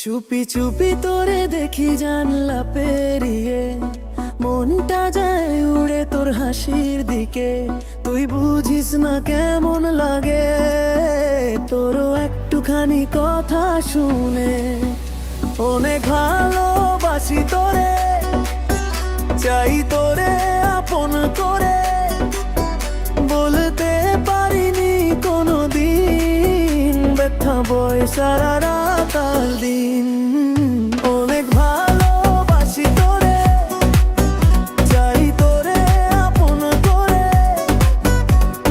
চুপি চুপি তোরে দেখি জানলা পেরিয়ে, মনটা যায় উড়ে তোর হাসির দিকে। তুই বুঝিস না কেমন লাগে তোরও একটুখানি কথা শুনে। অনেক ভালোবাসি তোরে, চাই তোরে আপন করে। বলতে পারিনি কোনোদিন, ব্যথা বয় সারা রাত আর দিন। অনেক ভালোবাসি তোরে, চাই তোরে আপন করে।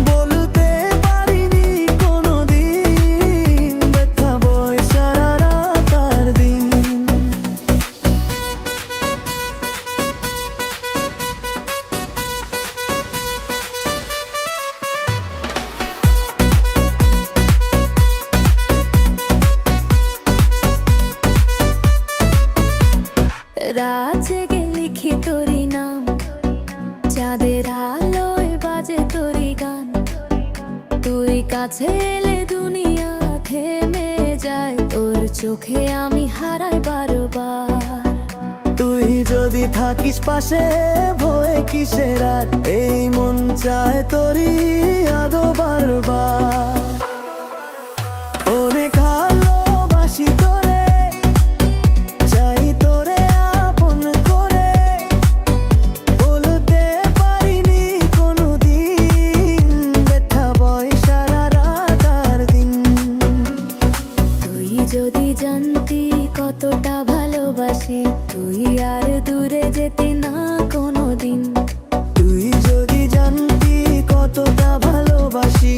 বলতে পারিনি কোনোদিন, ব্যথা বয় সারা রাত আর দিন। রাত জেগে লিখি তোরি নাম, চাঁদের আলোয় বাজে তোরি গান। তুই কাছে এলে দুনিয়া থেমে যায়, তোর চোখে আমি হারাই বারবার। তুই যদি থাকিস পাশে ভয়ে কিসের আর, এই মন চায় তোরই আদো বারবার। অনেক ভালোবাসি তোরে, চাই তোরে আপন করে। বলতে পারিনি কোনোদিন, ব্যথা বয় সারা রাত আর দিন। তুই যদি জানতি কতটা ভালোবাসি, তুই আর দূরে যেতি না কোনোদিন। তুই যদি জানতি কতটা ভালোবাসি,